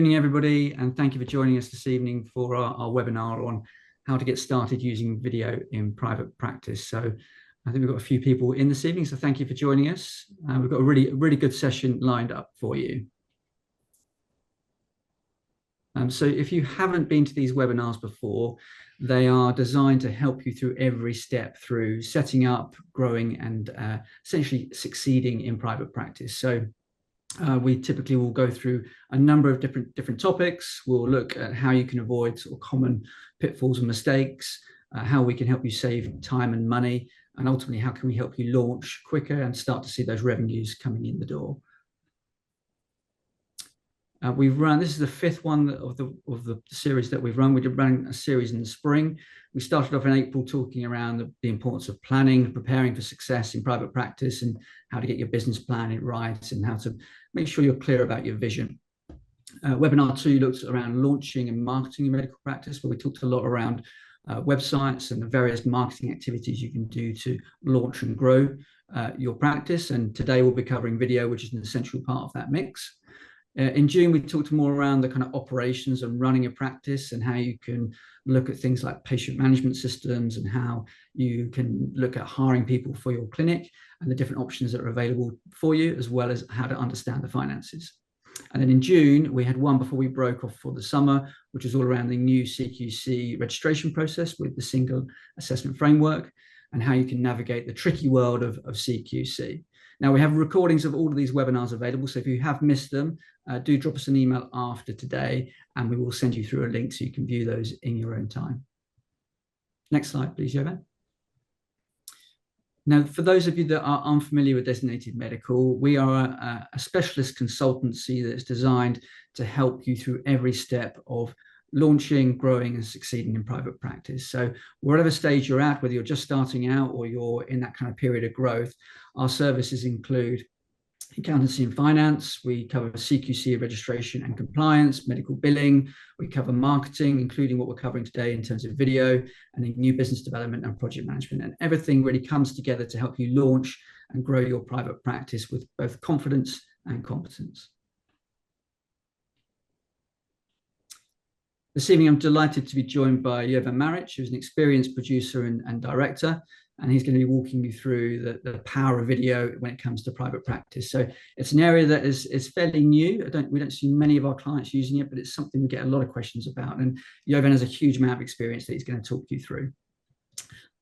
evening, everybody, and thank you for joining us this evening for our webinar on how to get started using video in private practice. So I think we've got a few people in this evening, so thank you for joining us. We've got a really good session lined up for you. So if you haven't been to these webinars before, they are designed to help you through every step through setting up, growing, and essentially succeeding in private practice. So we typically will go through a number of different topics. We'll look at how you can avoid sort of common pitfalls and mistakes, how we can help you save time and money, and ultimately how can we help you launch quicker and start to see those revenues coming in the door. This is the fifth one of the series that we've run. We did run a series in the spring. We started off in April talking around the importance of planning, preparing for success in private practice, and how to get your business plan right, and how to make sure you're clear about your vision. Webinar 2 looked around launching and marketing in medical practice, where we talked a lot around websites and the various marketing activities you can do to launch and grow your practice. And today we'll be covering video, which is an essential part of that mix. In June, we talked more around the kind of operations and running a practice, and how you can look at things like patient management systems, and how you can look at hiring people for your clinic and the different options that are available for you, as well as how to understand the finances. And then in June, we had one before we broke off for the summer, which is all around the new CQC registration process with the single assessment framework, and how you can navigate the tricky world of CQC. Now, we have recordings of all of these webinars available, so if you have missed them, do drop us an email after today, and we will send you through a link so you can view those in your own time. Next slide, please, Jovan. Now, for those of you that are unfamiliar with Designated Medical, we are a specialist consultancy that's designed to help you through every step of launching, growing, and succeeding in private practice. So whatever stage you're at, whether you're just starting out or you're in that kind of period of growth, our services include accountancy and finance. We cover CQC registration and compliance, medical billing. We cover marketing, including what we're covering today in terms of video, and then new business development and project management. And everything really comes together to help you launch and grow your private practice with both confidence and competence. This evening, I'm delighted to be joined by Jovan Maric, who's an experienced producer and director, and he's going to be walking you through the power of video when it comes to private practice. So it's an area that is fairly new. We don't see many of our clients using it, but it's something we get a lot of questions about. And Jovan has a huge amount of experience that he's going to talk you through.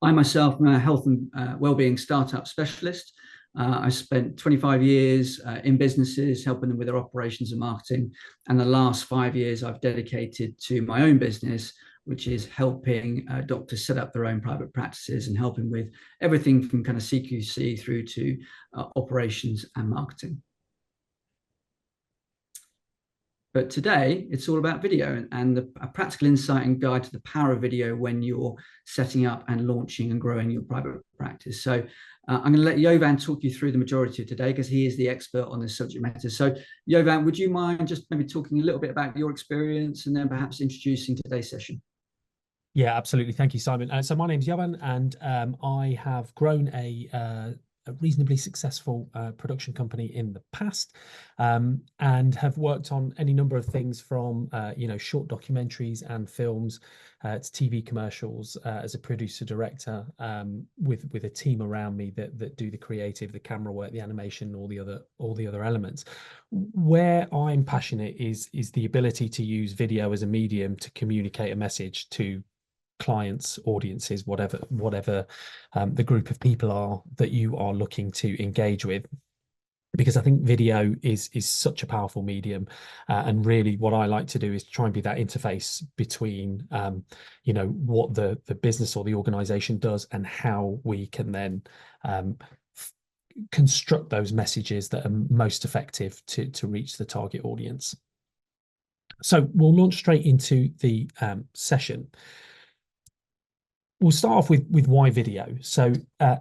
I myself am a health and wellbeing startup specialist. I spent 25 years in businesses, helping them with their operations and marketing. And the last 5 years I've dedicated to my own business, which is helping doctors set up their own private practices and helping with everything from kind of CQC through to operations and marketing. But today, it's all about video and a practical insight and guide to the power of video when you're setting up and launching and growing your private practice. So I'm going to let Jovan talk you through the majority of today, because he is the expert on this subject matter. So Jovan, would you mind just maybe talking a little bit about your experience and then perhaps introducing today's session? Yeah, absolutely. Thank you, Simon. So my name's Jovan, and I have grown a reasonably successful production company in the past, and have worked on any number of things from short documentaries and films to TV commercials as a producer director, with a team around me that do the creative, the camera work, the animation, all the other elements. Where I'm passionate is the ability to use video as a medium to communicate a message to clients, audiences, whatever the group of people are that you are looking to engage with, because I think video is such a powerful medium, and really what I like to do is try and be that interface between what the business or the organization does and how we can then construct those messages that are most effective to reach the target audience. So we'll launch straight into the session. We'll start off with why video. So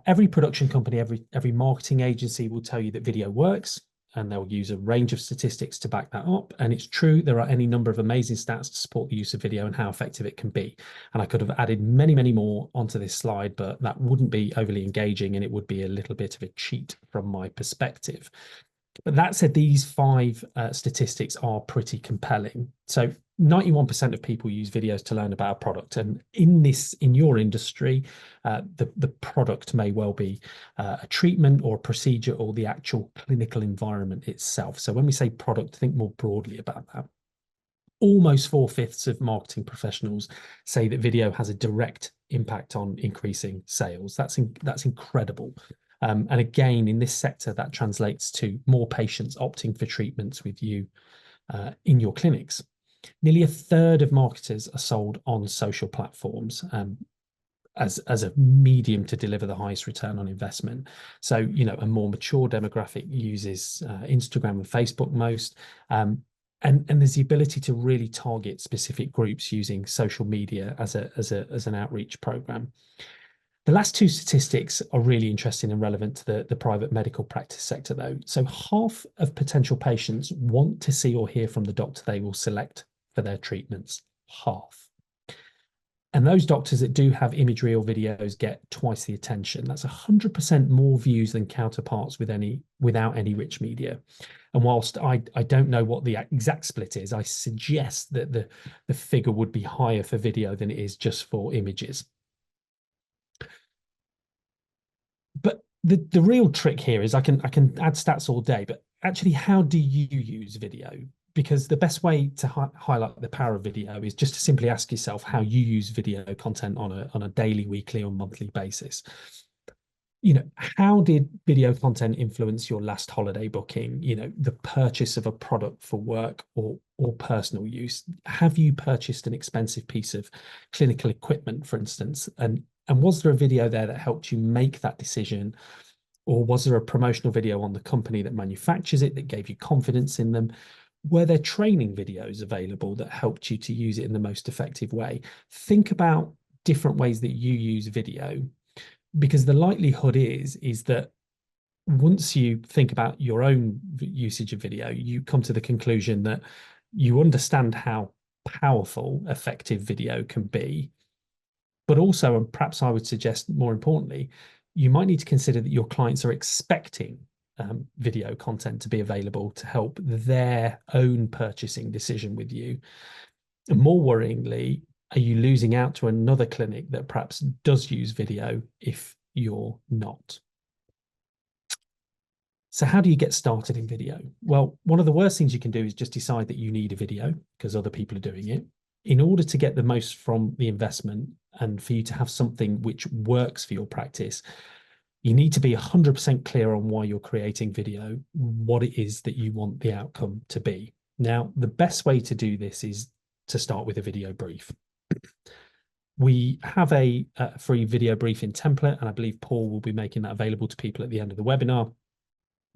every production company, every marketing agency will tell you that video works, and they'll use a range of statistics to back that up. And it's true, there are any number of amazing stats to support the use of video and how effective it can be. And I could have added many, many more onto this slide, but that wouldn't be overly engaging, and it would be a little bit of a cheat from my perspective. But that said, these five statistics are pretty compelling. So 91% of people use videos to learn about a product. And in your industry, the product may well be a treatment or a procedure or the actual clinical environment itself. So when we say product, think more broadly about that. Almost four-fifths of marketing professionals say that video has a direct impact on increasing sales. That's incredible. And again, in this sector, that translates to more patients opting for treatments with you in your clinics. Nearly a third of marketers are sold on social platforms as a medium to deliver the highest return on investment. So, a more mature demographic uses Instagram and Facebook most. And there's the ability to really target specific groups using social media as an outreach program. The last two statistics are really interesting and relevant to the private medical practice sector, though. So half of potential patients want to see or hear from the doctor they will select for their treatments. Half. And those doctors that do have imagery or videos get twice the attention. That's 100% more views than counterparts without any rich media. And whilst I don't know what the exact split is, I suggest that the figure would be higher for video than it is just for images. But the real trick here is I can add stats all day, but actually, how do you use video? Because the best way to highlight the power of video is just to simply ask yourself how you use video content on a daily, weekly, or monthly basis. How did video content influence your last holiday booking? The purchase of a product for work or personal use. Have you purchased an expensive piece of clinical equipment, for instance? And was there a video there that helped you make that decision? Or was there a promotional video on the company that manufactures it that gave you confidence in them? Were there training videos available that helped you to use it in the most effective way? Think about different ways that you use video, because the likelihood is that once you think about your own usage of video, you come to the conclusion that you understand how powerful effective video can be. But also, and perhaps I would suggest more importantly, you might need to consider that your clients are expecting video content to be available to help their own purchasing decision with you. And more worryingly, are you losing out to another clinic that perhaps does use video if you're not? So how do you get started in video? Well, one of the worst things you can do is just decide that you need a video because other people are doing it. In order to get the most from the investment and for you to have something which works for your practice, you need to be 100% clear on why you're creating video, what it is that you want the outcome to be. Now, the best way to do this is to start with a video brief. We have a free video briefing template, and I believe Paul will be making that available to people at the end of the webinar.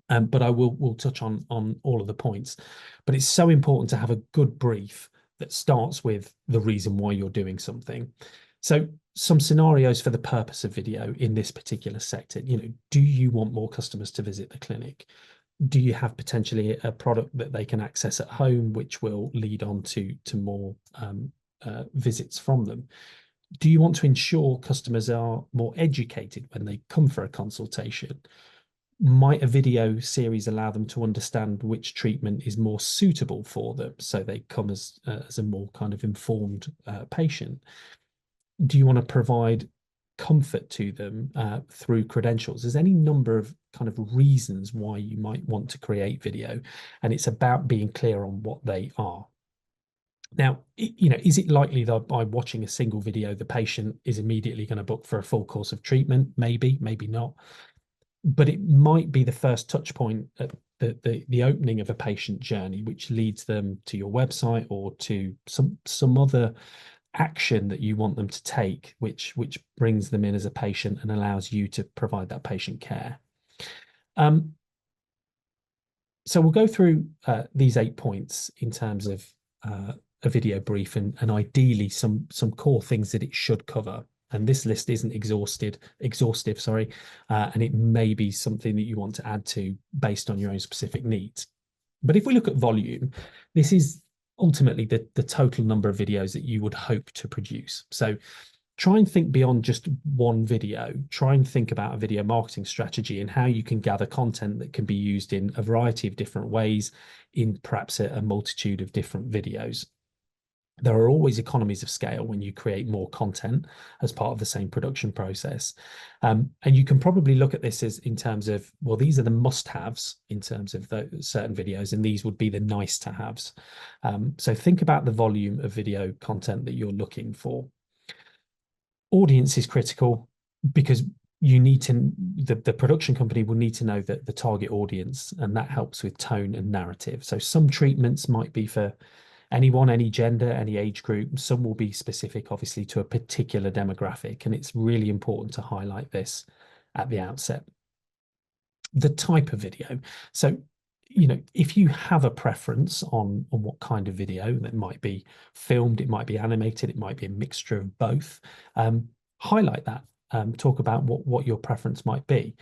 But I will touch on all of the points. But it's so important to have a good brief that starts with the reason why you're doing something. So some scenarios for the purpose of video in this particular sector. Do you want more customers to visit the clinic? Do you have potentially a product that they can access at home, which will lead on to more visits from them? Do you want to ensure customers are more educated when they come for a consultation? Might a video series allow them to understand which treatment is more suitable for them so they come as a more kind of informed patient? Do you want to provide comfort to them through credentials? There's any number of kind of reasons why you might want to create video, and it's about being clear on what they are. Now, is it likely that by watching a single video, the patient is immediately going to book for a full course of treatment? Maybe, maybe not. But it might be the first touch point at the opening of a patient journey, which leads them to your website or to some other action that you want them to take, which brings them in as a patient and allows you to provide that patient care. So we'll go through these 8 points in terms of a video brief and ideally some core things that it should cover. And this list isn't exhaustive, and it may be something that you want to add to based on your own specific needs. But if we look at volume, this is ultimately the total number of videos that you would hope to produce. So try and think beyond just one video. Try and think about a video marketing strategy and how you can gather content that can be used in a variety of different ways in perhaps a multitude of different videos. There are always economies of scale when you create more content as part of the same production process. And you can probably look at this as in terms of, well, these are the must-haves in terms of those certain videos, and these would be the nice-to-haves. So think about the volume of video content that you're looking for. Audience is critical because you need to, the production company will need to know that the target audience, and that helps with tone and narrative. So some treatments might be for anyone, any gender, any age group. Some will be specific, obviously, to a particular demographic, and it's really important to highlight this at the outset. The type of video. So, if you have a preference on what kind of video, that might be filmed, it might be animated, it might be a mixture of both, highlight that. Talk about what your preference might be.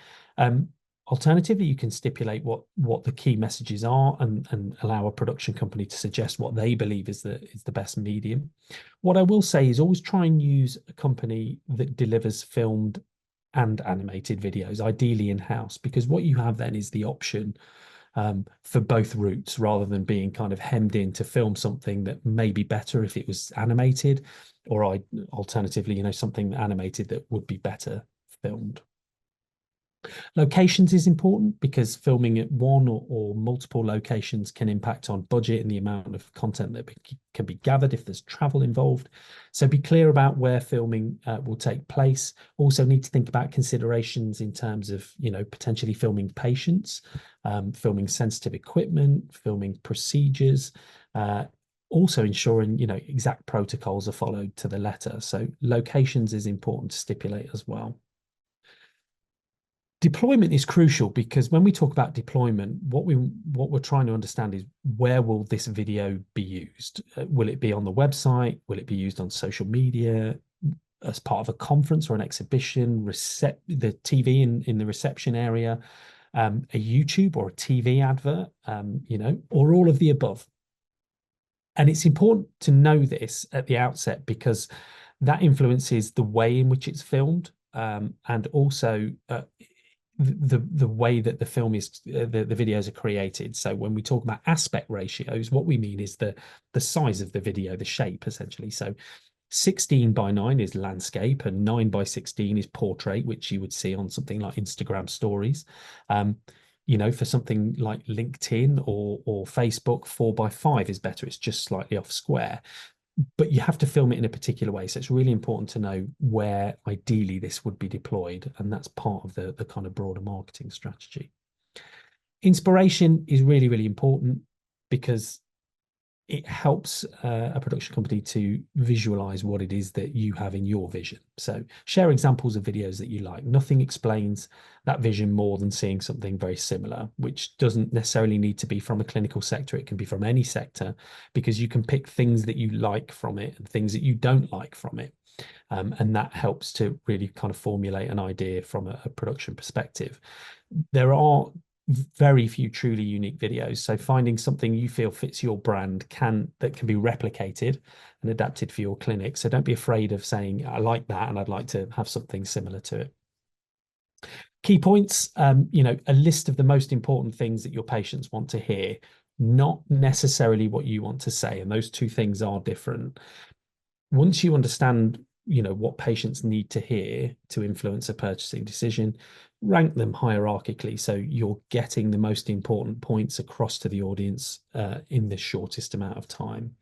Alternatively, you can stipulate what the key messages are and allow a production company to suggest what they believe is the best medium. What I will say is always try and use a company that delivers filmed and animated videos, ideally in-house, because what you have then is the option for both routes, rather than being kind of hemmed in to film something that may be better if it was animated, or alternatively, something animated that would be better filmed. Locations is important because filming at one or multiple locations can impact on budget and the amount of content that can be gathered if there's travel involved. So be clear about where filming will take place. Also need to think about considerations in terms of, potentially filming patients, filming sensitive equipment, filming procedures, also ensuring, exact protocols are followed to the letter. So locations is important to stipulate as well. Deployment is crucial because when we talk about deployment, what we're trying to understand is, where will this video be used? Will it be on the website? Will it be used on social media, as part of a conference or an exhibition, the TV in the reception area, a YouTube or a TV advert, or all of the above? And it's important to know this at the outset because that influences the way in which it's filmed, and also the way that the film is, the videos are created. So when we talk about aspect ratios, what we mean is the size of the video, the shape, essentially. So 16:9 is landscape, and 9:16 is portrait, which you would see on something like Instagram stories. For something like LinkedIn or Facebook, 4:5 is better. It's just slightly off square. But you have to film it in a particular way. So it's really important to know where ideally this would be deployed. And that's part of the kind of broader marketing strategy. Inspiration is really, really important because it helps a production company to visualize what it is that you have in your vision. So share examples of videos that you like. Nothing explains that vision more than seeing something very similar, which doesn't necessarily need to be from a clinical sector. It can be from any sector, because you can pick things that you like from it and things that you don't like from it. And that helps to really kind of formulate an idea from a production perspective. There are very few truly unique videos, so finding something you feel fits your brand that can be replicated and adapted for your clinic. So don't be afraid of saying, I like that and I'd like to have something similar to it. Key points, a list of the most important things that your patients want to hear, not necessarily what you want to say, and those two things are different. Once you understand what patients need to hear to influence a purchasing decision, rank them hierarchically so you're getting the most important points across to the audience in the shortest amount of time.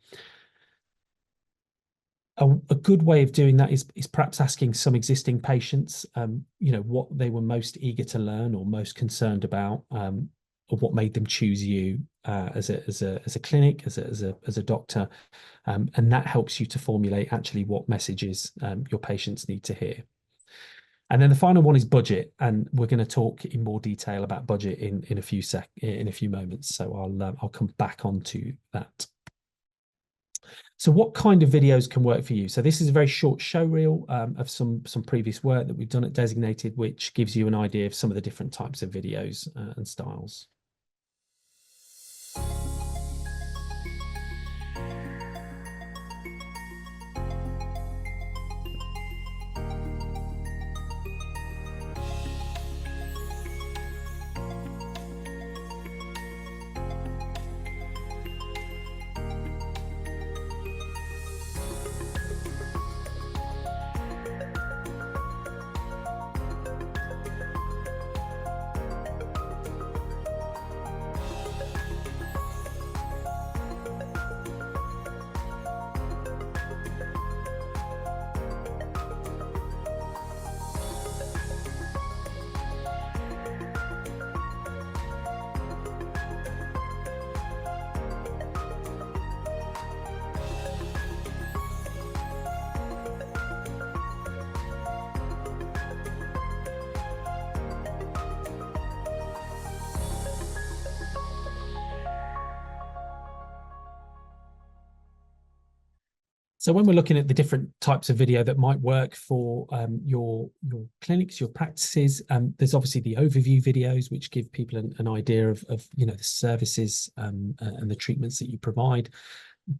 A good way of doing that is perhaps asking some existing patients what they were most eager to learn or most concerned about, or what made them choose you as a clinic, as a doctor. And that helps you to formulate actually what messages your patients need to hear. And then the final one is budget, and we're going to talk in more detail about budget in a few moments. So I'll come back onto that. So what kind of videos can work for you? So this is a very short show reel of some previous work that we've done at Designated, which gives you an idea of some of the different types of videos and styles. So when we're looking at the different types of video that might work for your clinics, your practices, there's obviously the overview videos, which give people an idea of the services and the treatments that you provide.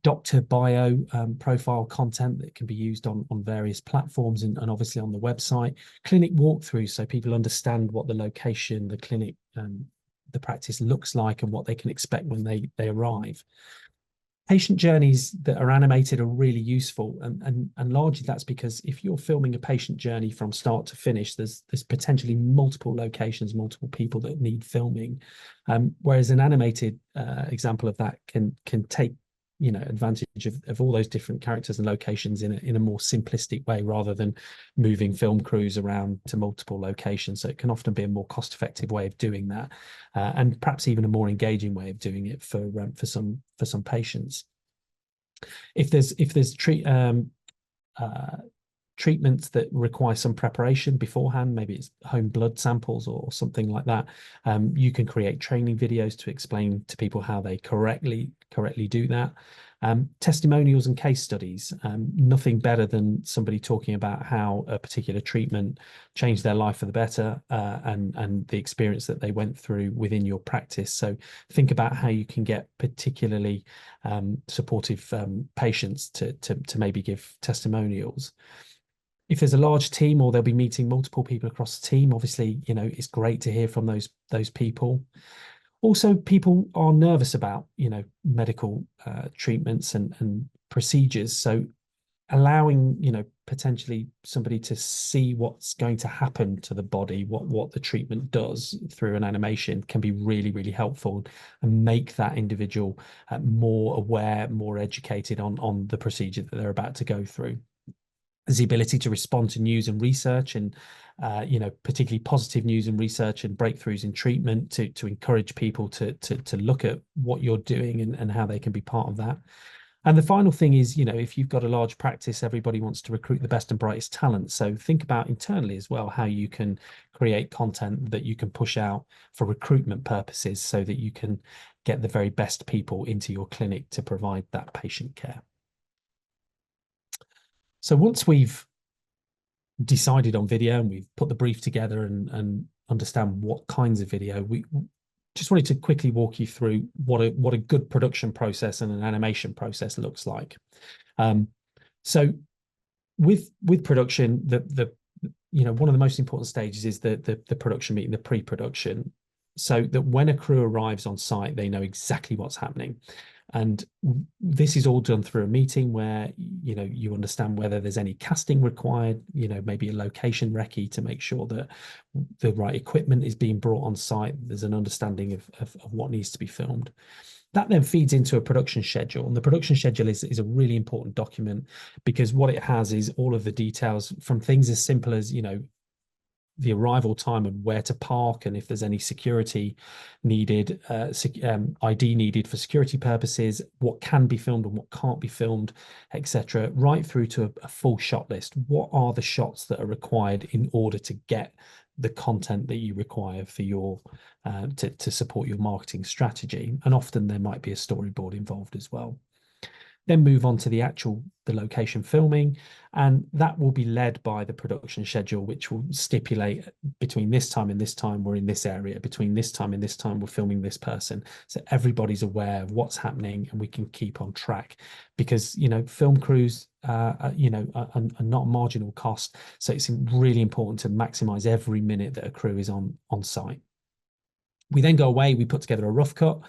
Doctor bio profile content that can be used on various platforms and obviously on the website. Clinic walkthroughs, so people understand what the location, the clinic, the practice looks like and what they can expect when they arrive. Patient journeys that are animated are really useful, and largely that's because if you're filming a patient journey from start to finish, there's potentially multiple locations, multiple people that need filming, whereas an animated example of that can take advantage of all those different characters and locations in a more simplistic way, rather than moving film crews around to multiple locations. So it can often be a more cost-effective way of doing that, and perhaps even a more engaging way of doing it for some patients. If there's treatments that require some preparation beforehand, maybe it's home blood samples or something like that, you can create training videos to explain to people how they correctly do that. Testimonials and case studies, nothing better than somebody talking about how a particular treatment changed their life for the better, and the experience that they went through within your practice. So think about how you can get particularly supportive patients to maybe give testimonials. If there's a large team, or they'll be meeting multiple people across the team, obviously, it's great to hear from those people. Also, people are nervous about, medical treatments and procedures. So allowing, potentially somebody to see what's going to happen to the body, what the treatment does through an animation, can be really, really helpful, and make that individual more aware, more educated on the procedure that they're about to go through. There's the ability to respond to news and research, and particularly positive news and research and breakthroughs in treatment, to encourage people to look at what you're doing and how they can be part of that. And the final thing is, if you've got a large practice, everybody wants to recruit the best and brightest talent. So think about internally as well how you can create content that you can push out for recruitment purposes, so that you can get the very best people into your clinic to provide that patient care. So once we've decided on video and we've put the brief together and understand what kinds of video, we just wanted to quickly walk you through what a good production process and an animation process looks like. So with production, one of the most important stages is the production meeting, the pre-production, so that when a crew arrives on site, they know exactly what's happening. And this is all done through a meeting where you understand whether there's any casting required, maybe a location recce to make sure that the right equipment is being brought on site. There's an understanding of what needs to be filmed. That then feeds into a production schedule, and the production schedule is a really important document, because what it has is all of the details, from things as simple as the arrival time and where to park, and if there's any security needed, ID needed for security purposes, what can be filmed and what can't be filmed, etc., right through to a full shot list. What are the shots that are required in order to get the content that you require for your to support your marketing strategy? And often there might be a storyboard involved as well. Then move on to the location filming, and that will be led by the production schedule, which will stipulate between this time and this time we're in this area, between this time and this time we're filming this person, so everybody's aware of what's happening and we can keep on track. Because film crews are not a marginal cost, so it's really important to maximize every minute that a crew is on site. We then go away, we put together a rough cut,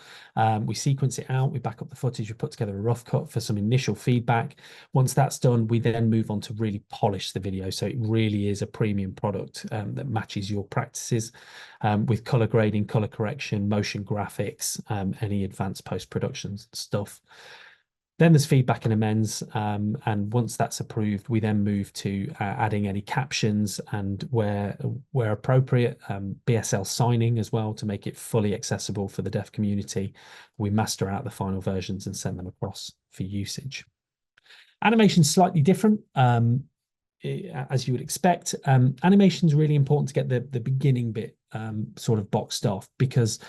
we sequence it out, we back up the footage, we put together a rough cut for some initial feedback. Once that's done, we then move on to really polish the video, so it really is a premium product that matches your practices, with color grading, color correction, motion graphics, any advanced post-production stuff. Then there's feedback and amends, and once that's approved, we then move to adding any captions, and where appropriate, BSL signing as well, to make it fully accessible for the deaf community. We master out the final versions and send them across for usage. Animation's slightly different, as you would expect. Animation is really important to get the beginning bit sort of boxed off, because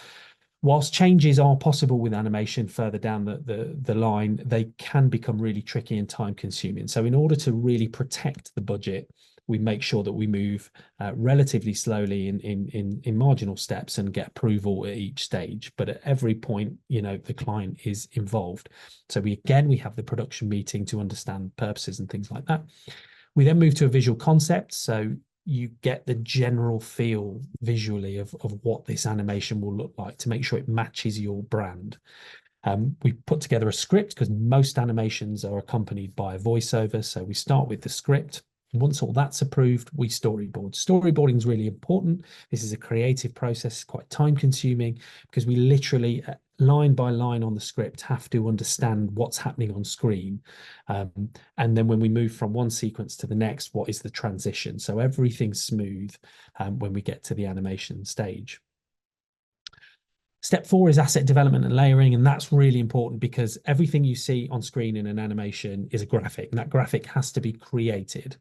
Whilst changes are possible with animation further down the line, they can become really tricky and time consuming. So in order to really protect the budget, we make sure that we move relatively slowly in marginal steps and get approval at each stage. But at every point, the client is involved. So we have the production meeting to understand purposes and things like that. We then move to a visual concept. So you get the general feel visually of what this animation will look like to make sure it matches your brand. We put together a script because most animations are accompanied by a voiceover. So we start with the script. Once all that's approved, we storyboard. Storyboarding is really important. This is a creative process, quite time consuming, because we literally, line by line on the script, have to understand what's happening on screen. And then when we move from one sequence to the next, what is the transition? So everything's smooth when we get to the animation stage. Step 4 is asset development and layering, and that's really important because everything you see on screen in an animation is a graphic, and that graphic has to be created.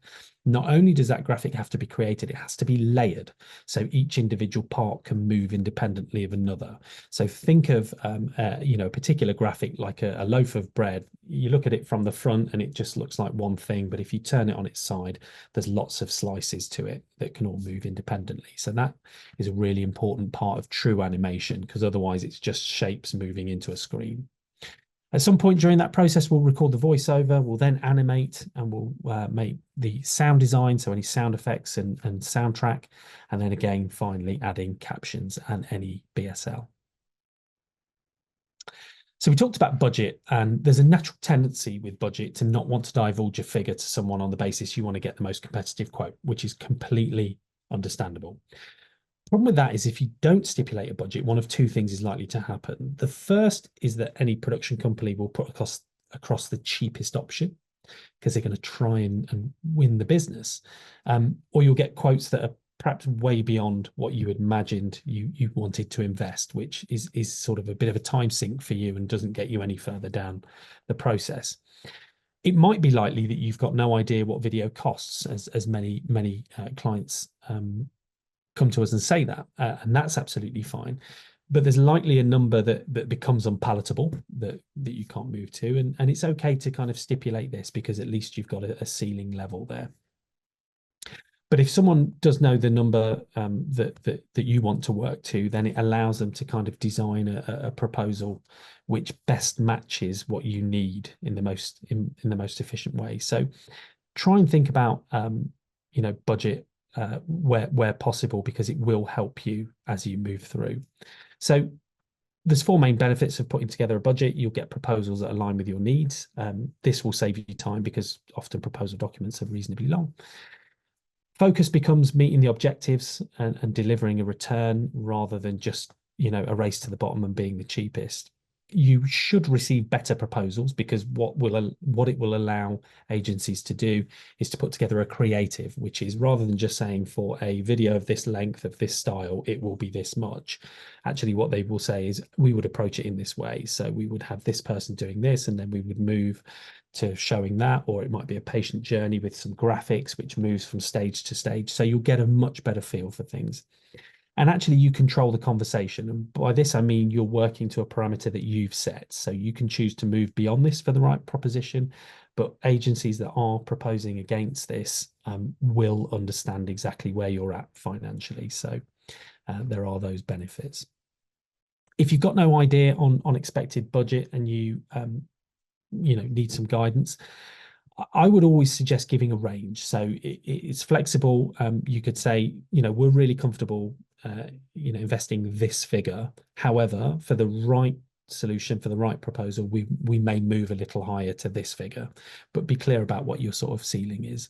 Not only does that graphic have to be created, it has to be layered, so each individual part can move independently of another. So think of a particular graphic like a loaf of bread. You look at it from the front and it just looks like one thing, but if you turn it on its side, there's lots of slices to it that can all move independently. So that is a really important part of true animation, because otherwise it's just shapes moving into a screen. At some point during that process, we'll record the voiceover, we'll then animate, and we'll make the sound design, so any sound effects and soundtrack, and then again, finally adding captions and any BSL. So we talked about budget, and there's a natural tendency with budget to not want to divulge a figure to someone on the basis you want to get the most competitive quote, which is completely understandable. The problem with that is if you don't stipulate a budget, one of two things is likely to happen. The first is that any production company will put across the cheapest option because they're going to try and win the business. Or you'll get quotes that are perhaps way beyond what you had imagined you wanted to invest, which is sort of a bit of a time sink for you and doesn't get you any further down the process. It might be likely that you've got no idea what video costs, as many clients come to us and say that, and that's absolutely fine. But there's likely a number that becomes unpalatable that you can't move to, and it's okay to kind of stipulate this because at least you've got a ceiling level there. But if someone does know the number that you want to work to, then it allows them to kind of design a proposal which best matches what you need in the most efficient way. So try and think about budget where possible, because it will help you as you move through. So there's 4 main benefits of putting together a budget. You'll get proposals that align with your needs. This will save you time because often proposal documents are reasonably long. Focus becomes meeting the objectives and delivering a return rather than just a race to the bottom and being the cheapest. You should receive better proposals because what it will allow agencies to do is to put together a creative, which is rather than just saying for a video of this length, of this style, it will be this much. Actually, what they will say is we would approach it in this way. So we would have this person doing this, and then we would move to showing that, or it might be a patient journey with some graphics, which moves from stage to stage. So you'll get a much better feel for things. And actually, you control the conversation. And by this, I mean you're working to a parameter that you've set. So you can choose to move beyond this for the right proposition. But agencies that are proposing against this will understand exactly where you're at financially. So there are those benefits. If you've got no idea on expected budget and you need some guidance, I would always suggest giving a range. So it's flexible. You could say, we're really comfortable, investing this figure. However, for the right solution, for the right proposal, we may move a little higher to this figure, but be clear about what your sort of ceiling is.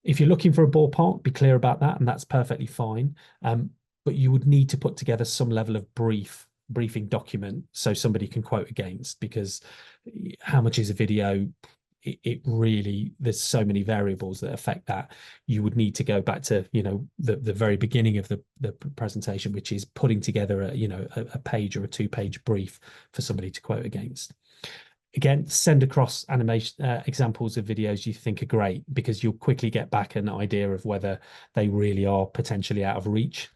If you're looking for a ballpark, be clear about that, and that's perfectly fine. But you would need to put together some level of briefing document so somebody can quote against, because how much is a video? It really, there's so many variables that affect that. You would need to go back to the very beginning of the presentation, which is putting together a page or a 2-page brief for somebody to quote against. Again, send across animation examples of videos you think are great, because you'll quickly get back an idea of whether they really are potentially out of reach.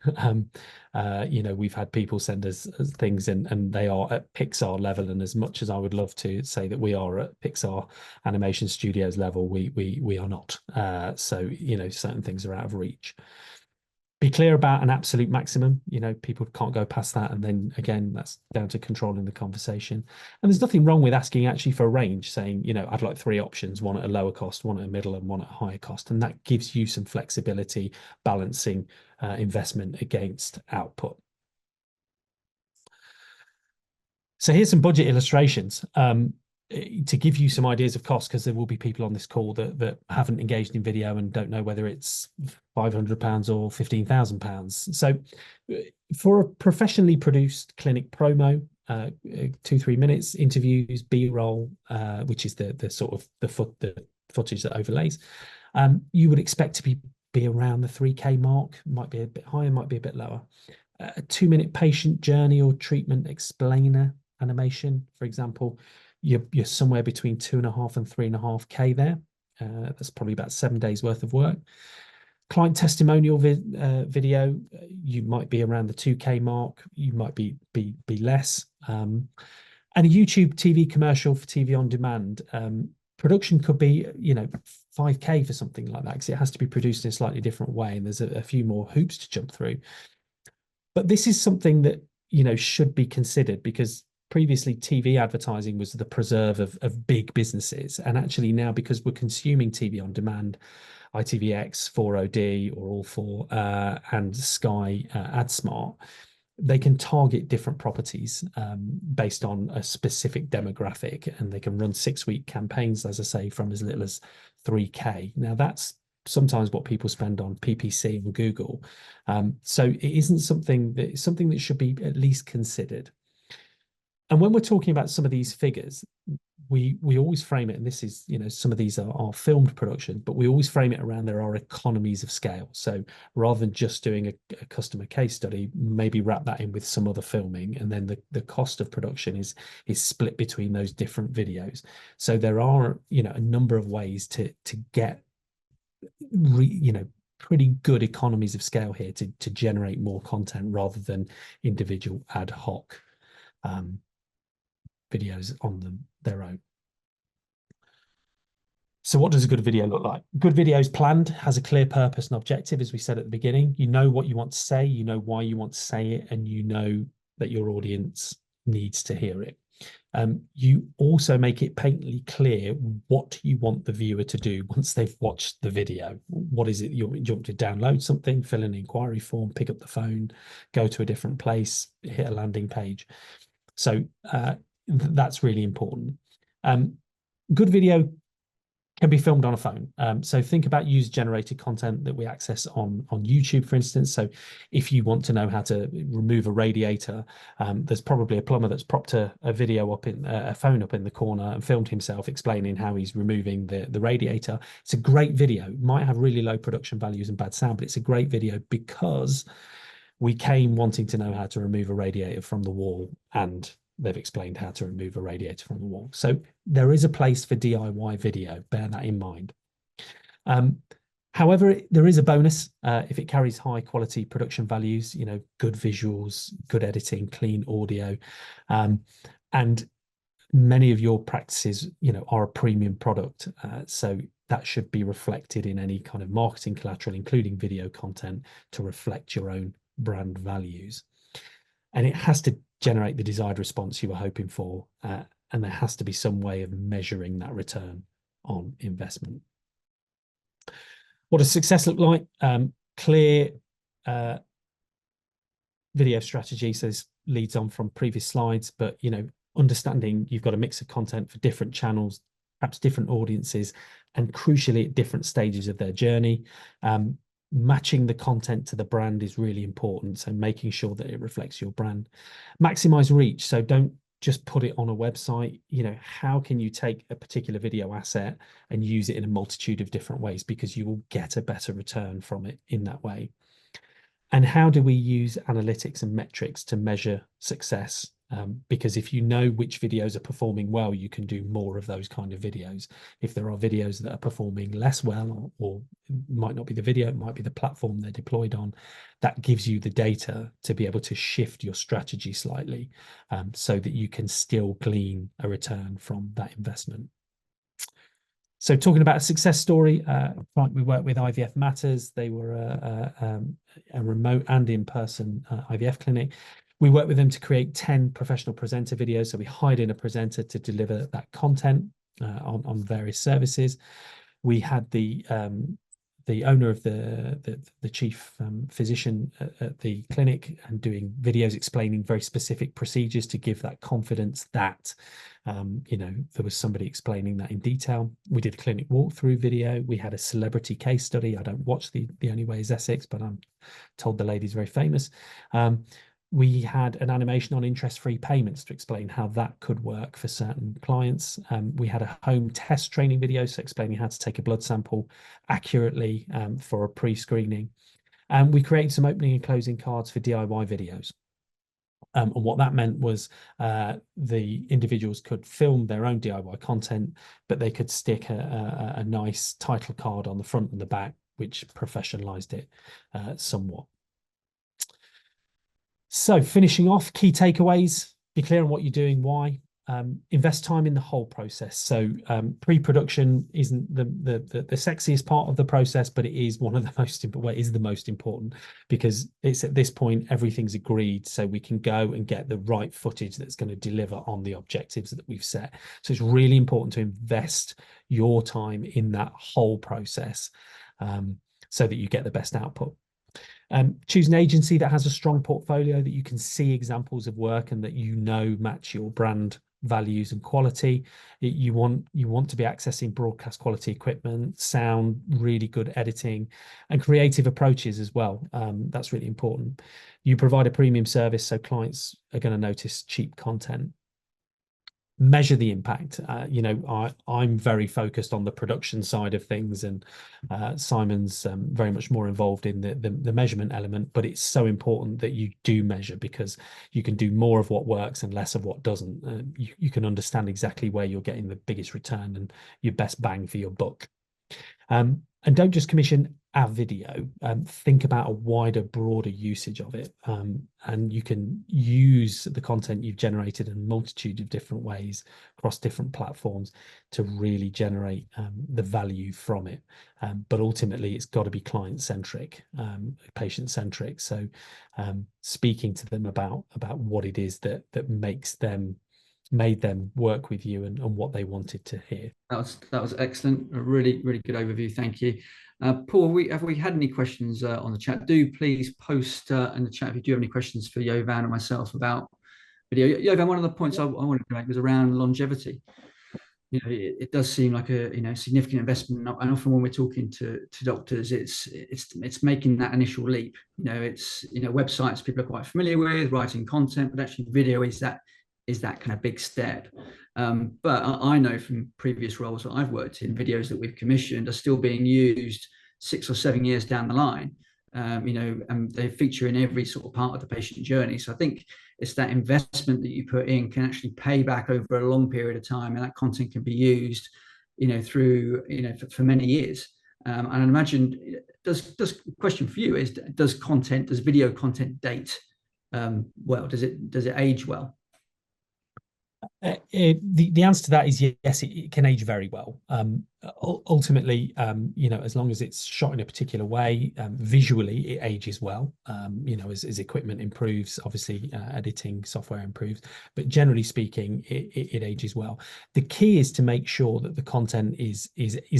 We've had people send us things and they are at Pixar level, and as much as I would love to say that we are at Pixar Animation Studios level, we are not. So certain things are out of reach. Be clear about an absolute maximum. People can't go past that, and then again, that's down to controlling the conversation. And there's nothing wrong with asking actually for a range, saying, I'd like 3 options, one at a lower cost, one at a middle, and one at a higher cost, and that gives you some flexibility, balancing investment against output. So here's some budget illustrations to give you some ideas of cost, because there will be people on this call that haven't engaged in video and don't know whether it's £500 or £15,000. So for a professionally produced clinic promo, 2-3 minutes, interviews, B-roll, which is the sort of the footage that overlays, you would expect to be around the 3K mark. Might be a bit higher, might be a bit lower. A 2-minute patient journey or treatment explainer animation, for example, you're somewhere between 2.5 and 3.5K there. That's probably about 7 days worth of work. Client testimonial video, you might be around the 2K mark. You might be less. And a YouTube TV commercial for TV on demand, production could be 5K for something like that, because it has to be produced in a slightly different way, and there's a few more hoops to jump through. But this is something that should be considered, because previously TV advertising was the preserve of big businesses, and actually now, because we're consuming TV on demand, ITVX, 4OD or All 4, and Sky AdSmart, they can target different properties based on a specific demographic, and they can run 6-week campaigns, as I say, from as little as 3K. Now that's sometimes what people spend on PPC and Google. So it isn't something that should be at least considered. And when we're talking about some of these figures, we always frame it, and this is, some of these are filmed productions, but we always frame it around there are economies of scale. So rather than just doing a customer case study, maybe wrap that in with some other filming, and then the cost of production is split between those different videos. So there are, a number of ways to get pretty good economies of scale here to generate more content, rather than individual ad hoc videos on their own. So what does a good video look like? Good video is planned, has a clear purpose and objective, as we said at the beginning. You know what you want to say, you know why you want to say it, and you know that your audience needs to hear it. You also make it patently clear what you want the viewer to do once they've watched the video. What is it? You want to download something, fill in an inquiry form, pick up the phone, go to a different place, hit a landing page. So that's really important. Good video can be filmed on a phone. So think about user-generated content that we access on YouTube, for instance. So if you want to know how to remove a radiator, there's probably a plumber that's propped a video up in a phone up in the corner and filmed himself explaining how he's removing the radiator. It's a great video. It might have really low production values and bad sound, but it's a great video because we came wanting to know how to remove a radiator from the wall, and they've explained how to remove a radiator from the wall. So there is a place for DIY video, bear that in mind. However, there is a bonus if it carries high quality production values, good visuals, good editing, clean audio, and many of your practices, are a premium product. So that should be reflected in any kind of marketing collateral, including video content, to reflect your own brand values. And it has to generate the desired response you were hoping for. And there has to be some way of measuring that return on investment. What does success look like? Clear video strategy. So this leads on from previous slides, but understanding you've got a mix of content for different channels, perhaps different audiences, and crucially at different stages of their journey. Matching the content to the brand is really important. So making sure that it reflects your brand. Maximize reach. So don't just put it on a website. How can you take a particular video asset and use it in a multitude of different ways, because you will get a better return from it in that way. And how do we use analytics and metrics to measure success because if you know which videos are performing well, you can do more of those kind of videos. If there are videos that are performing less well, or it might not be the video, it might be the platform they're deployed on, that gives you the data to be able to shift your strategy slightly, so that you can still glean a return from that investment. So talking about a success story, we worked with IVF Matters. They were a remote and in-person IVF clinic. We worked with them to create 10 professional presenter videos. So we hired in a presenter to deliver that content on various services. We had the owner of the chief physician at the clinic and doing videos explaining very specific procedures to give that confidence that there was somebody explaining that in detail. We did a clinic walkthrough video. We had a celebrity case study. I don't watch the Only Way is Essex, but I'm told the lady's very famous. We had an animation on interest-free payments to explain how that could work for certain clients. We had a home test training video, so explaining how to take a blood sample accurately for a pre-screening. And we created some opening and closing cards for DIY videos. And what that meant was the individuals could film their own DIY content, but they could stick a nice title card on the front and the back, which professionalized it somewhat. So finishing off, key takeaways: be clear on what you're doing, why. Invest time in the whole process. So pre-production isn't the sexiest part of the process, but it is one of the most important. Well, it is the most important, because it's at this point everything's agreed, so we can go and get the right footage that's going to deliver on the objectives that we've set. So it's really important to invest your time in that whole process, so that you get the best output. Choose an agency that has a strong portfolio, that you can see examples of work and that match your brand values and quality. You want to be accessing broadcast quality equipment, sound, really good editing, and creative approaches as well. That's really important. You provide a premium service, so clients are going to notice cheap content. Measure the impact. I'm very focused on the production side of things, and Simon's very much more involved in the measurement element, but it's so important that you do measure, because you can do more of what works and less of what doesn't. You can understand exactly where you're getting the biggest return and your best bang for your buck. And don't just commission a video, think about a wider, broader usage of it. And you can use the content you've generated in a multitude of different ways across different platforms to really generate the value from it. But ultimately, it's got to be client-centric, patient-centric. So speaking to them about what it is that made them work with you, and what they wanted to hear. That was excellent. A really, really good overview. Thank you. Paul, have we had any questions on the chat? Do please post in the chat if you do have any questions for Jovan and myself about video. Jovan, one of the points I wanted to make was around longevity. It does seem like a significant investment, and often when we're talking to doctors, it's making that initial leap. It's websites people are quite familiar with, writing content, but actually video is that kind of big step. But I know from previous roles that I've worked in, videos that we've commissioned are still being used 6 or 7 years down the line. And they feature in every sort of part of the patient journey. So I think it's that investment that you put in can actually pay back over a long period of time, and that content can be used, through, for many years. And I imagine, question for you is, does video content date well? Does it age well? The answer to that is yes, it can age very well. Ultimately, as long as it's shot in a particular way, visually it ages well. As equipment improves, obviously editing software improves, but generally speaking, it ages well. The key is to make sure that the content is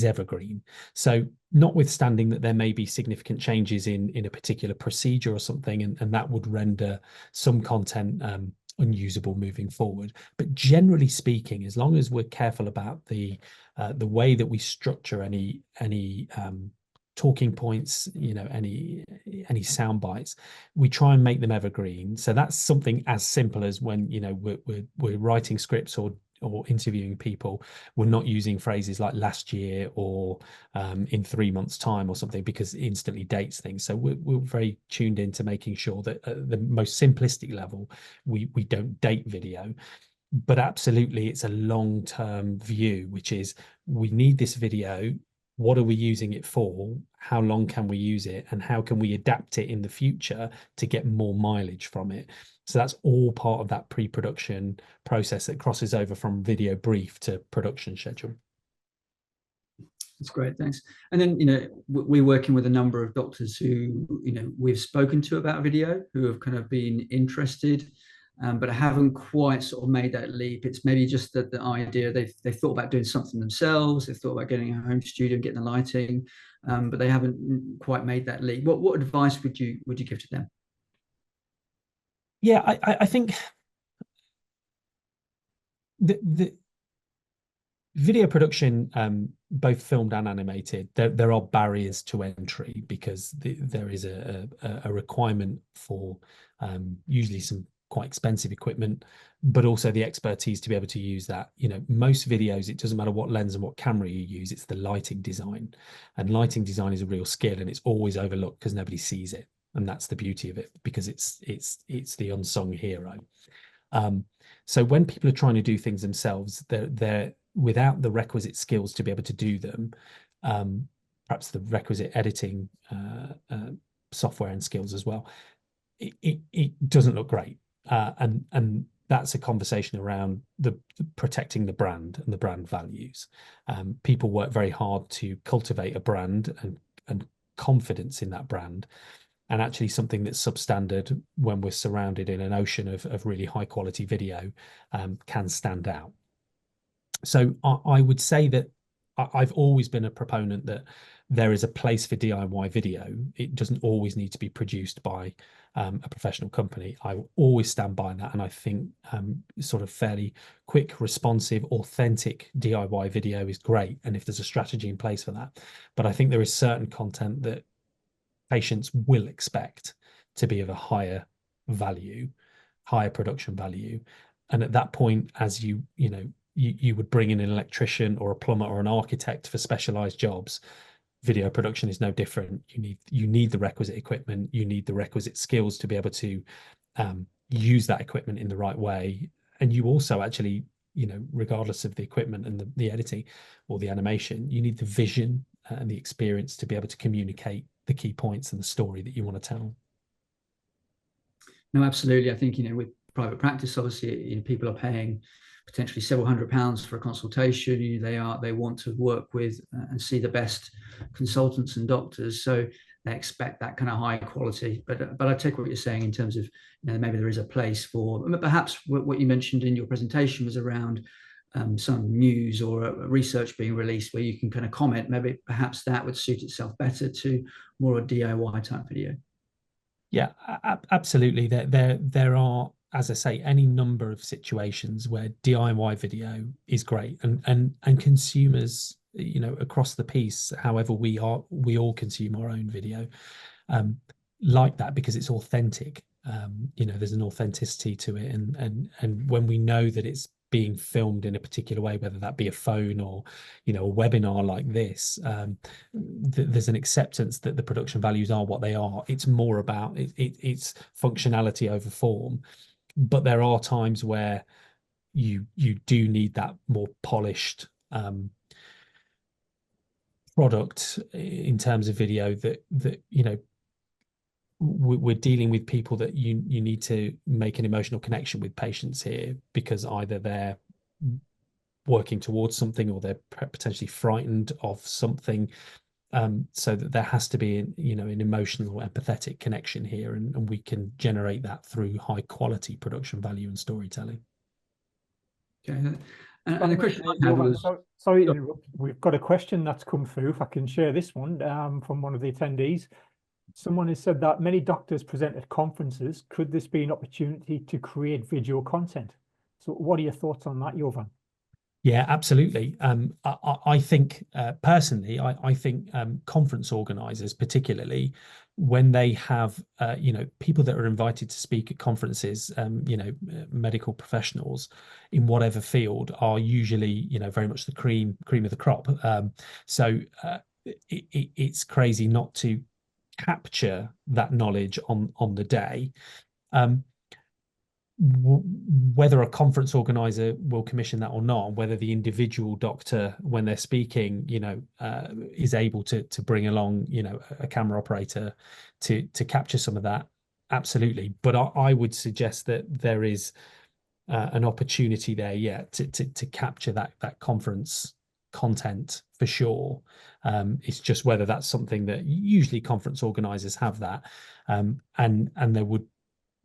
evergreen. So notwithstanding that there may be significant changes in a particular procedure or something, and that would render some content unusable moving forward. But generally speaking, as long as we're careful about the way that we structure any talking points, any sound bites, we try and make them evergreen. So that's something as simple as when we're writing scripts or or interviewing people, we're not using phrases like last year or in 3 months' time or something, because it instantly dates things. So we're very tuned into making sure that at the most simplistic level, we don't date video. But absolutely, it's a long-term view, which is we need this video. What are we using it for? How long can we use it? And how can we adapt it in the future to get more mileage from it? So that's all part of that pre-production process that crosses over from video brief to production schedule. That's great, thanks. And then, you know, we're working with a number of doctors who, you know, we've spoken to about video, who have kind of been interested, but haven't quite sort of made that leap. It's maybe just that the idea they've thought about doing something themselves, they've thought about getting a home studio and getting the lighting, but they haven't quite made that leap. What advice would you give to them? Yeah, I think the video production, both filmed and animated, there are barriers to entry, because there is a requirement for usually some quite expensive equipment, but also the expertise to be able to use that. You know, most videos, it doesn't matter what lens and what camera you use, it's the lighting design. And lighting design is a real skill, and it's always overlooked because nobody sees it. And that's the beauty of it, because it's the unsung hero. So when people are trying to do things themselves, they're without the requisite skills to be able to do them, perhaps the requisite editing software and skills as well, it doesn't look great. And that's a conversation around the protecting the brand and the brand values. People work very hard to cultivate a brand and confidence in that brand. And actually something that's substandard, when we're surrounded in an ocean of really high quality video, can stand out. So I would say that I've always been a proponent that there is a place for DIY video. It doesn't always need to be produced by a professional company. I will always stand by that. And I think sort of fairly quick, responsive, authentic DIY video is great. And if there's a strategy in place for that, but I think there is certain content that patients will expect to be of a higher value, higher production value. And at that point, as you would bring in an electrician or a plumber or an architect for specialized jobs, video production is no different. You need the requisite equipment, you need the requisite skills to be able to use that equipment in the right way. And you also actually, regardless of the equipment and the editing or the animation, you need the vision and the experience to be able to communicate the key points and the story that you want to tell. No, absolutely. I think, with private practice, obviously, people are paying potentially several £100s for a consultation. They want to work with and see the best consultants and doctors, so they expect that kind of high quality. But I take what you're saying in terms of, maybe there is a place for, perhaps what you mentioned in your presentation was around some news or a research being released where you can kind of comment. Maybe perhaps that would suit itself better to more a DIY type video. Yeah, absolutely. There are, as I say, any number of situations where DIY video is great, and consumers, across the piece, however we all consume our own video, like that, because it's authentic. There's an authenticity to it, and when we know that it's being filmed in a particular way, whether that be a phone or a webinar like this, there's an acceptance that the production values are what they are. It's more about it's functionality over form, but there are times where you do need that more polished product in terms of video, that we're dealing with people that you need to make an emotional connection with patients here, because either they're working towards something or they're potentially frightened of something, so that there has to be an emotional, empathetic connection here, and we can generate that through high quality production value and storytelling. Okay. And the question I had was, sorry to interrupt. We've got a question that's come through. If I can share this one from one of the attendees. Someone has said that many doctors present at conferences. Could this be an opportunity to create video content? So what are your thoughts on that, Jovan? Yeah, absolutely. I think personally, I think conference organizers, particularly when they have, people that are invited to speak at conferences, medical professionals in whatever field are usually, very much the cream of the crop. So it's crazy not to capture that knowledge on the day. Um, whether a conference organizer will commission that or not, whether the individual doctor, when they're speaking, is able to bring along, a camera operator to capture some of that, absolutely. But I would suggest that there is an opportunity there, to capture that conference content for sure. It's just whether that's something that usually conference organizers have that, and there would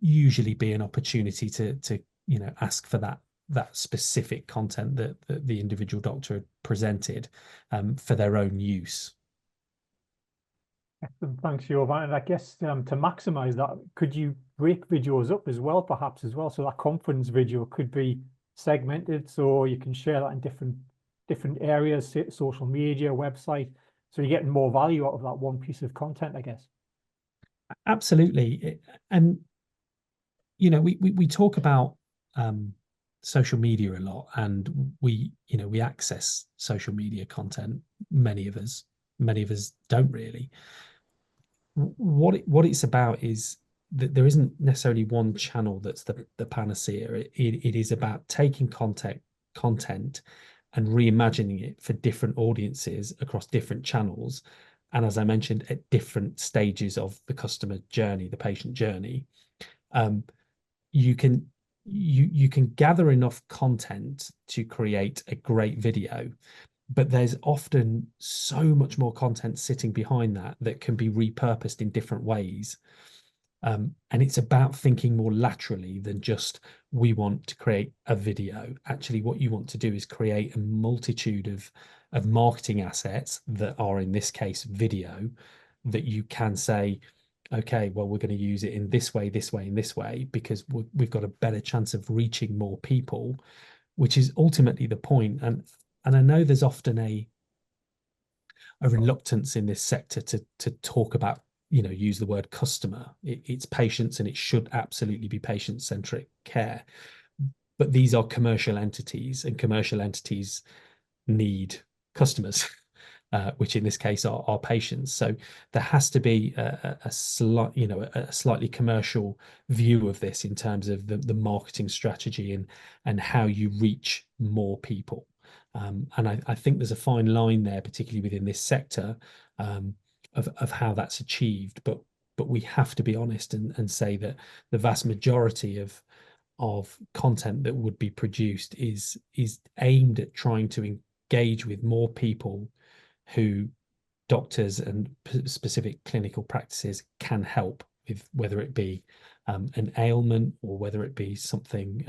usually be an opportunity to ask for that specific content that the individual doctor had presented for their own use. Excellent. Thanks, Jovan. And I guess to maximize that, could you break videos up as well, perhaps as well? So that conference video could be segmented, so you can share that in different areas, social media, website. So you're getting more value out of that one piece of content, I guess. Absolutely. And we talk about social media a lot, and we access social media content. Many of us don't really. What it's about is that there isn't necessarily one channel that's the panacea. It is about taking content and reimagining it for different audiences across different channels, and as I mentioned, at different stages of the customer journey, the patient journey. You can gather enough content to create a great video, but there's often so much more content sitting behind that can be repurposed in different ways. And it's about thinking more laterally than just, we want to create a video. Actually, what you want to do is create a multitude of marketing assets that are, in this case, video, that you can say, okay, well, we're going to use it in this way, and this way, because we've got a better chance of reaching more people, which is ultimately the point. And I know there's often a reluctance in this sector to talk about, use the word customer. It's patients, and it should absolutely be patient-centric care. But these are commercial entities, and commercial entities need customers. Which in this case are patients. So there has to be a slightly commercial view of this in terms of the marketing strategy and how you reach more people. And I think there's a fine line there, particularly within this sector, of how that's achieved. But we have to be honest and say that the vast majority of content that would be produced is aimed at trying to engage with more people who doctors and specific clinical practices can help with, whether it be an ailment or whether it be something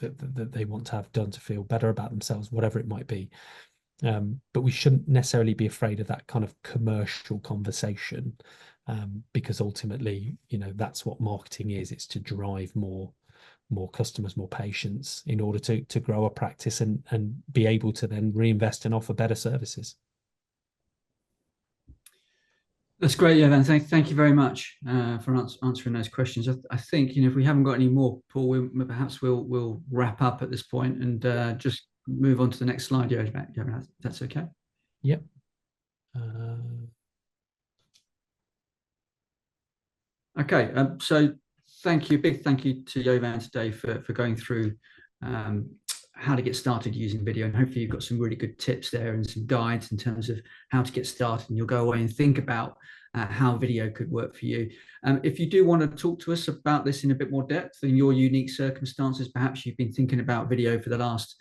that they want to have done to feel better about themselves, whatever it might be. But we shouldn't necessarily be afraid of that kind of commercial conversation, because ultimately, that's what marketing is. It's to drive more customers, more patients, in order to grow a practice and be able to then reinvest and offer better services. That's great, Jovan. Thank you very much for answering those questions. I think if we haven't got any more, Paul, perhaps we'll wrap up at this point and just move on to the next slide, Jovan. That's okay. Yep. Okay. So big thank you to Jovan today for going through how to get started using video, and hopefully you've got some really good tips there and some guides in terms of how to get started, and you'll go away and think about how video could work for you. If you do want to talk to us about this in a bit more depth in your unique circumstances, perhaps you've been thinking about video for the last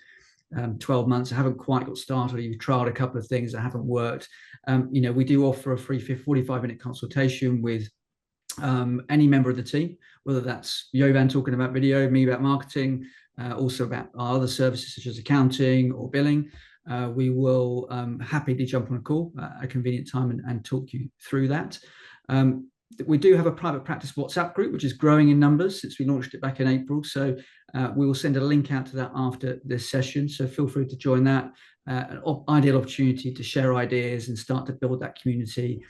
12 months, I haven't quite got started, or you've tried a couple of things that haven't worked, we do offer a free 45-minute consultation with any member of the team, whether that's Jovan talking about video, me about marketing, also about our other services such as accounting or billing. We will happily jump on a call at a convenient time and talk you through that. we do have a private practice WhatsApp group, which is growing in numbers since we launched it back in April. So we will send a link out to that after this session. So feel free to join that. An ideal opportunity to share ideas and start to build that community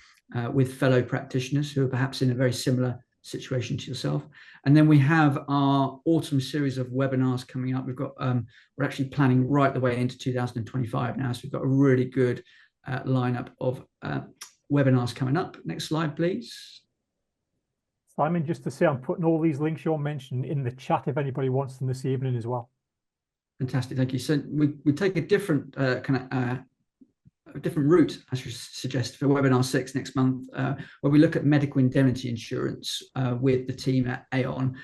with fellow practitioners who are perhaps in a very similar situation to yourself. And then we have our autumn series of webinars coming up. We're actually planning right the way into 2025 now. So we've got a really good lineup of webinars coming up. Next slide, please. Simon, just to say, I'm putting all these links you're mentioning in the chat if anybody wants them this evening as well. Fantastic, thank you. So we take a different a different route, I should suggest, for webinar 6 next month, where we look at medical indemnity insurance with the team at Aon.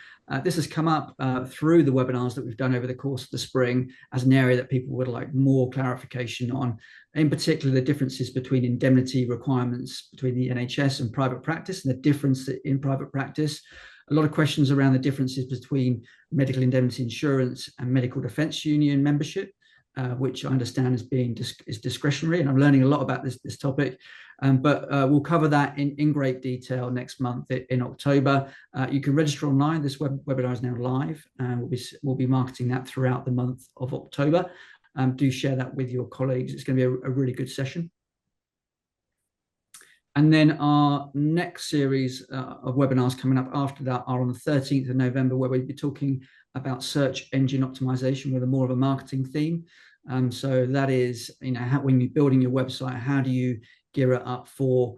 This has come up through the webinars that we've done over the course of the spring as an area that people would like more clarification on, in particular the differences between indemnity requirements between the NHS and private practice and the difference in private practice. A lot of questions around the differences between medical indemnity insurance and medical defence union membership, which I understand is discretionary, and I'm learning a lot about this topic. But we'll cover that in great detail next month in October. You can register online. This webinar is now live, and we'll be marketing that throughout the month of October. Do share that with your colleagues. It's going to be a really good session. And then our next series of webinars coming up after that are on the 13th of November, where we'll be talking about search engine optimization with more of a marketing theme. So that is, when you're building your website, how do you gear it up for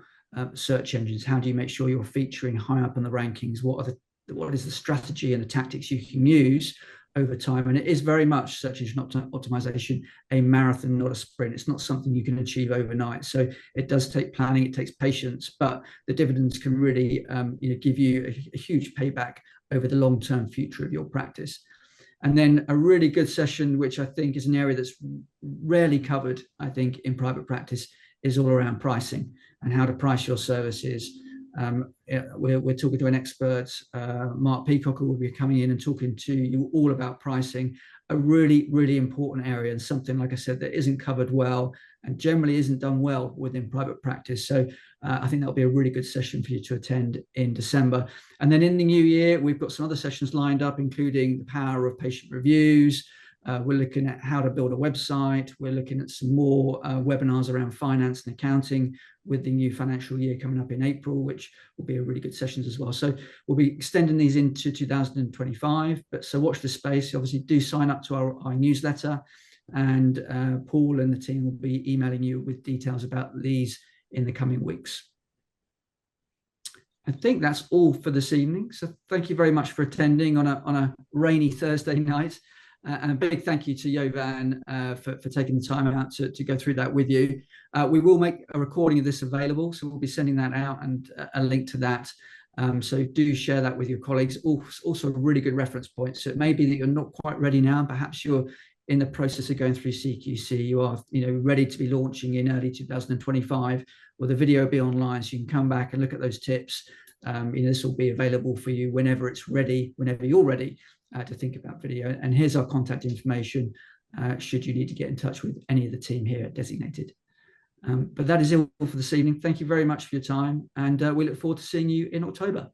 search engines? How do you make sure you're featuring high up in the rankings? What is the strategy and the tactics you can use over time? And it is very much search engine optimization, a marathon, not a sprint. It's not something you can achieve overnight. So it does take planning, it takes patience, but the dividends can really give you a huge payback over the long-term future of your practice. And then a really good session, which I think is an area that's rarely covered, I think, in private practice, is all around pricing and how to price your services. We're talking to an expert, Mark Peacock, who will be coming in and talking to you all about pricing, a really, really important area, and something, like I said, that isn't covered well and generally isn't done well within private practice. So I think that'll be a really good session for you to attend in December. And then in the new year, we've got some other sessions lined up, including the power of patient reviews. We're looking at how to build a website. We're looking at some more webinars around finance and accounting with the new financial year coming up in April, which will be a really good sessions as well. So we'll be extending these into 2025. But so watch this space. Obviously, do sign up to our newsletter, and Paul and the team will be emailing you with details about these in the coming weeks. I think that's all for this evening. So thank you very much for attending on a rainy Thursday night. And a big thank you to Jovan for taking the time out to go through that with you. We will make a recording of this available, so we'll be sending that out and a link to that. So do share that with your colleagues. Also a really good reference point. So it may be that you're not quite ready now. Perhaps you're in the process of going through CQC. You are ready to be launching in early 2025. Well, the video will be online, so you can come back and look at those tips. This will be available for you whenever it's ready, whenever you're ready to think about video. And here's our contact information should you need to get in touch with any of the team here at Designated. But that is all for this evening. Thank you very much for your time, and we look forward to seeing you in October.